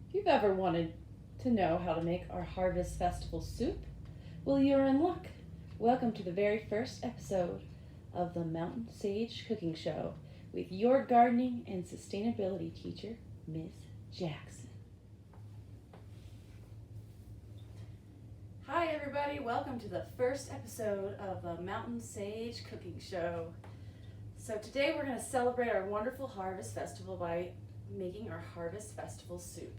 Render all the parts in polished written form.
If you've ever wanted to know how to make our Harvest Festival soup, well, you're in luck. Welcome to the very first episode of the Mountain Sage Cooking Show with your gardening and sustainability teacher, Miss Jackson. Hi, everybody. Welcome to the first episode of the Mountain Sage Cooking Show. So today we're going to celebrate our wonderful Harvest Festival by making our Harvest Festival soup.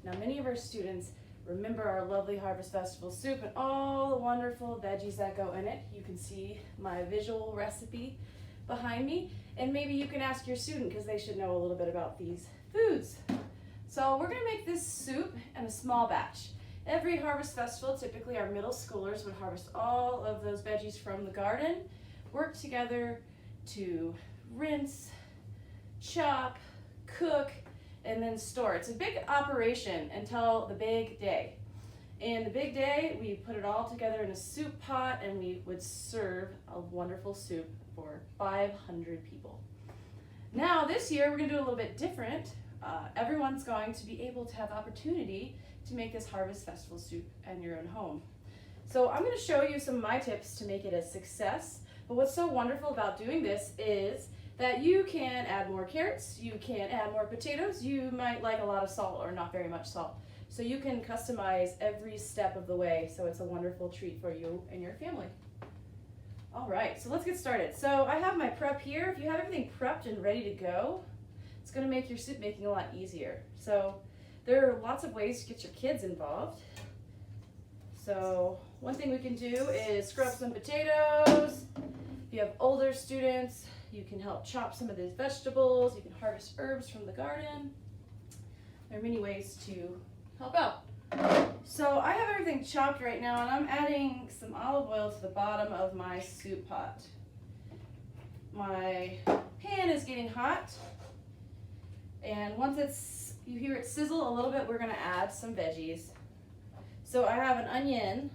Now, many of our students remember our lovely Harvest Festival soup and all the wonderful veggies that go in it. You can see my visual recipe behind me, and maybe you can ask your student because they should know a little bit about these foods. So we're going to make this soup in a small batch. Every Harvest Festival, typically our middle schoolers would harvest all of those veggies from the garden, work together to rinse, chop, cook, and then store. It's a big operation until the big day. And the big day, we put it all together in a soup pot and we would serve a wonderful soup for 500 people. Now this year, we're gonna do a little bit different. Everyone's going to be able to have opportunity to make this Harvest Festival soup in your own home. So I'm gonna show you some of my tips to make it a success. But what's so wonderful about doing this is that you can add more carrots, you can add more potatoes, you might like a lot of salt or not very much salt. So you can customize every step of the way, so it's a wonderful treat for you and your family. All right, so let's get started. So I have my prep here. If you have everything prepped and ready to go, it's gonna make your soup making a lot easier. So there are lots of ways to get your kids involved. So one thing we can do is scrub some potatoes. If you have older students, you can help chop some of these vegetables. You can harvest herbs from the garden. There are many ways to help out. So I have everything chopped right now, and I'm adding some olive oil to the bottom of my soup pot. My pan is getting hot, and once you hear it sizzle a little bit, we're gonna add some veggies. So I have an onion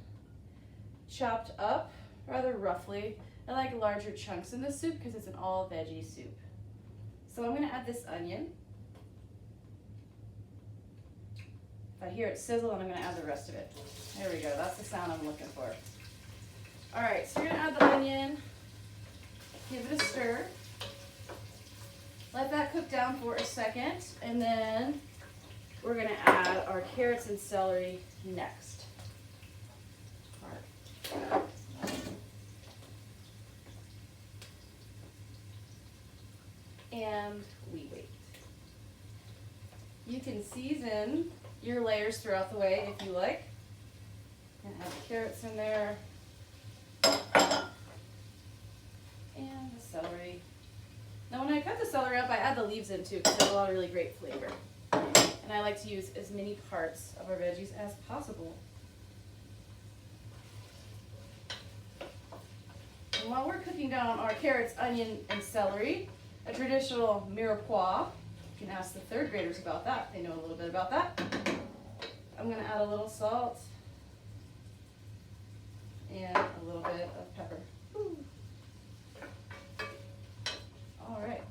chopped up rather roughly. I like larger chunks in this soup because it's an all veggie soup. So I'm gonna add this onion. If I hear it sizzle, then I'm gonna add the rest of it. There we go, that's the sound I'm looking for. All right, so you're gonna add the onion, give it a stir. Let that cook down for a second, and then we're gonna add our carrots and celery next. All right. And we wait. You can season your layers throughout the way if you like. And add the carrots in there. And the celery. Now when I cut the celery up, I add the leaves in too because there's a lot of really great flavor. And I like to use as many parts of our veggies as possible. And while we're cooking down our carrots, onion, and celery, a traditional mirepoix. You can ask the third graders about that. They know a little bit about that. I'm going to add a little salt and a little bit of pepper. Ooh. All right.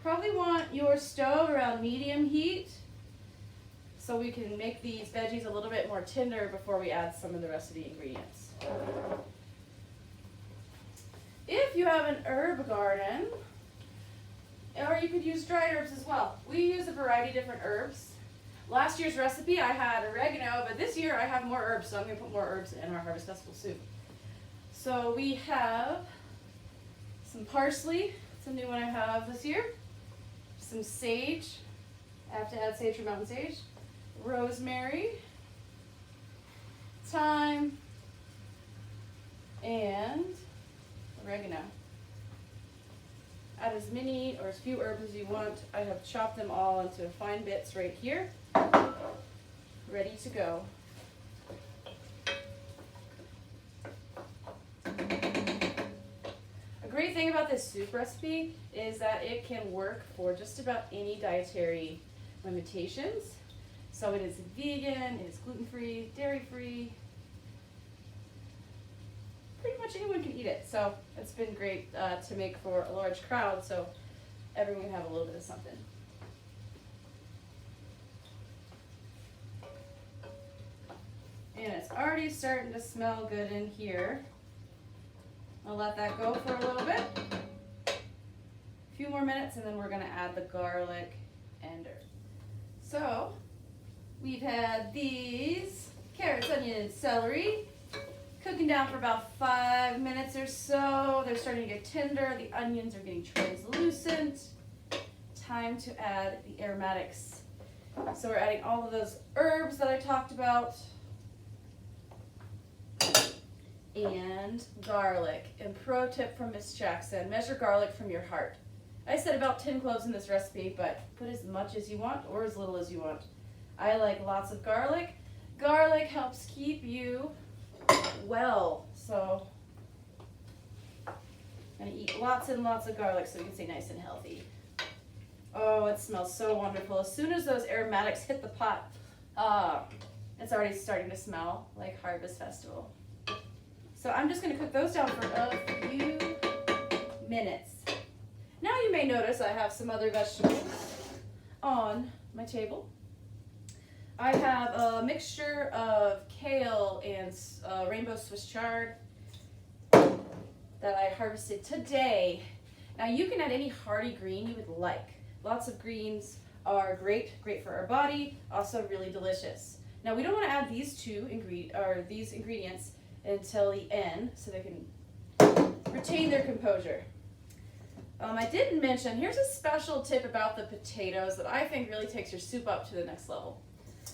Probably want your stove around medium heat so we can make these veggies a little bit more tender before we add some of the rest of the ingredients. If you have an herb garden, or you could use dried herbs as well. We use a variety of different herbs. Last year's recipe I had oregano, but this year I have more herbs, so I'm going to put more herbs in our Harvest Festival soup. So we have some parsley, it's a new one I have this year. Some sage, I have to add sage for mountain sage. Rosemary, thyme, and oregano. Add as many or as few herbs as you want. I have chopped them all into fine bits right here, ready to go. A great thing about this soup recipe is that it can work for just about any dietary limitations. So it is vegan, it is gluten-free, dairy-free. Pretty much anyone can eat it. So it's been great to make for a large crowd, so everyone can have a little bit of something. already starting to smell good in here. I'll let that go for a little bit. A few more minutes and then we're gonna add the garlic and herb. So we've had these carrots, onions, celery cooking down for about 5 minutes or so. They're starting to get tender. The onions are getting translucent. Time to add the aromatics. So we're adding all of those herbs that I talked about. And garlic. And pro tip from Miss Jackson, measure garlic from your heart. I said about 10 cloves in this recipe, but put as much as you want or as little as you want. I like lots of garlic. Garlic helps keep you well, so I'm gonna eat lots and lots of garlic so we can stay nice and healthy. Oh, it smells so wonderful. As soon as those aromatics hit the pot, it's already starting to smell like Harvest Festival. So I'm just gonna cook those down for a few minutes. Now you may notice I have some other vegetables on my table. I have a mixture of kale and rainbow Swiss chard that I harvested today. Now you can add any hearty green you would like. Lots of greens are great for our body, also really delicious. Now we don't want to add these ingredients until the end so they can retain their composure. I didn't mention, here's a special tip about the potatoes that I think really takes your soup up to the next level.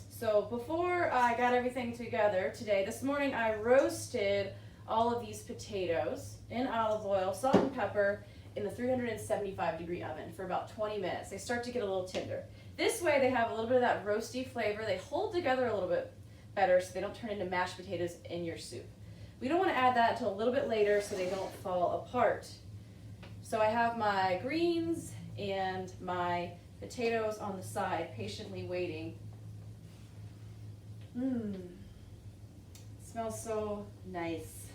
So before I got everything together today, this morning I roasted all of these potatoes in olive oil, salt and pepper in the 375-degree oven for about 20 minutes. They start to get a little tender. This way they have a little bit of that roasty flavor. They hold together a little bit better so they don't turn into mashed potatoes in your soup. We don't want to add that until a little bit later so they don't fall apart. So I have my greens and my potatoes on the side, patiently waiting. Smells so nice.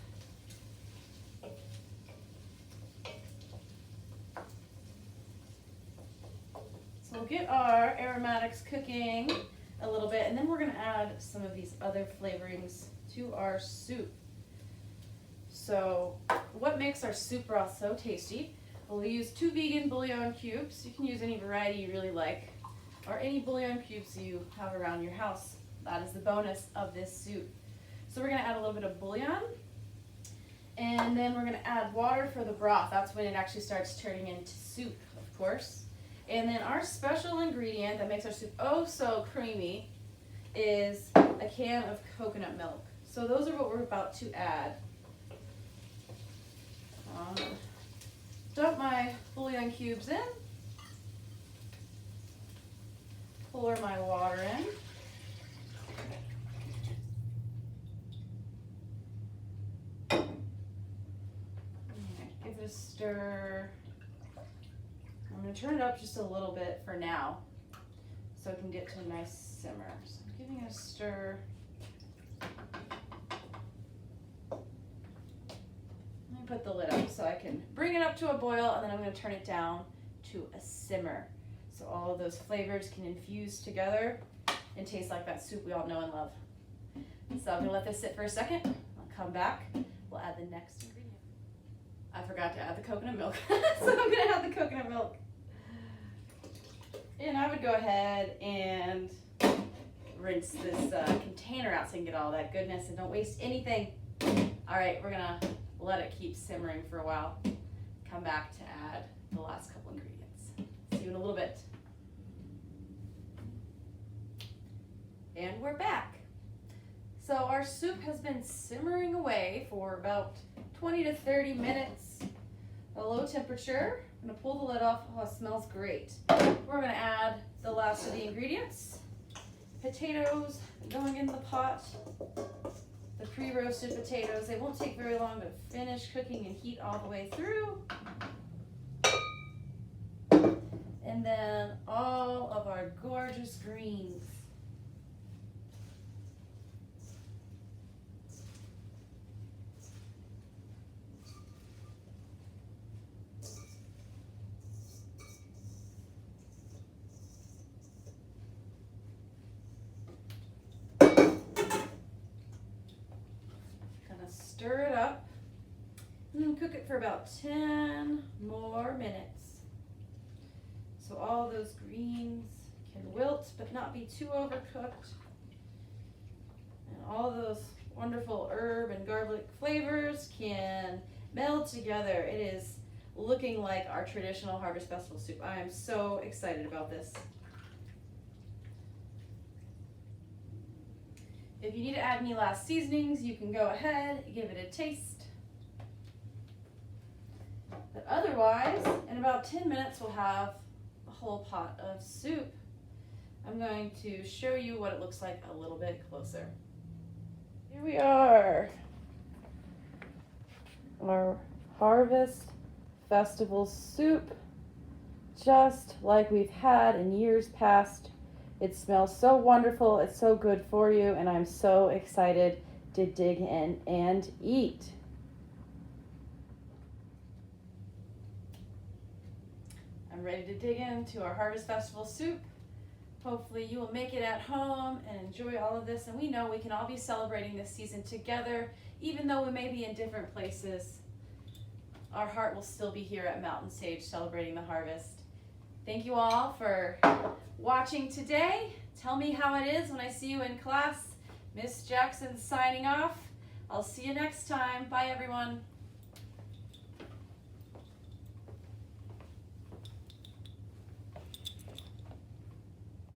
So we'll get our aromatics cooking a little bit, and then we're going to add some of these other flavorings to our soup. So what makes our soup broth so tasty? We'll use 2 vegan bouillon cubes. You can use any variety you really like, or any bouillon cubes you have around your house. That is the bonus of this soup. So we're going to add a little bit of bouillon, and then we're going to add water for the broth. That's when it actually starts turning into soup, of course. And then our special ingredient that makes our soup oh so creamy is a can of coconut milk. So those are what we're about to add. Dump my bouillon cubes in, pour my water in, give it a stir. I'm going to turn it up just a little bit for now so it can get to a nice simmer. So I'm giving it a stir. Put the lid up so I can bring it up to a boil, and then I'm going to turn it down to a simmer so all of those flavors can infuse together and taste like that soup we all know and love. So I'm going to let this sit for a second. I'll come back. We'll add the next ingredient. I forgot to add the coconut milk, so I'm going to add the coconut milk. And I would go ahead and rinse this container out so you can get all that goodness and don't waste anything. All right, we're going to let it keep simmering for a while. Come back to add the last couple ingredients. See you in a little bit. And we're back. So our soup has been simmering away for about 20 to 30 minutes. A low temperature. I'm gonna pull the lid off. Oh, it smells great. We're gonna add the last of the ingredients. Potatoes going in the pot. The pre-roasted potatoes. They won't take very long to finish cooking and heat all the way through. And then all of our gorgeous greens. it for about 10 more minutes. So all those greens can wilt but not be too overcooked. And all those wonderful herb and garlic flavors can meld together. It is looking like our traditional Harvest Festival soup. I am so excited about this. If you need to add any last seasonings, you can go ahead, give it a taste. But otherwise, in about 10 minutes, we'll have a whole pot of soup. I'm going to show you what it looks like a little bit closer. Here we are. Our Harvest Festival soup, just like we've had in years past. It smells so wonderful, it's so good for you, and I'm so excited to dig in and eat. I'm ready to dig into our Harvest Festival soup. Hopefully you will make it at home and enjoy all of this, and we know we can all be celebrating this season together, even though we may be in different places. Our heart will still be here at Mountain Sage celebrating the harvest. Thank you all for watching today. Tell me how it is when I see you in class. Miss Jackson signing off. I'll see you next time. Bye, everyone.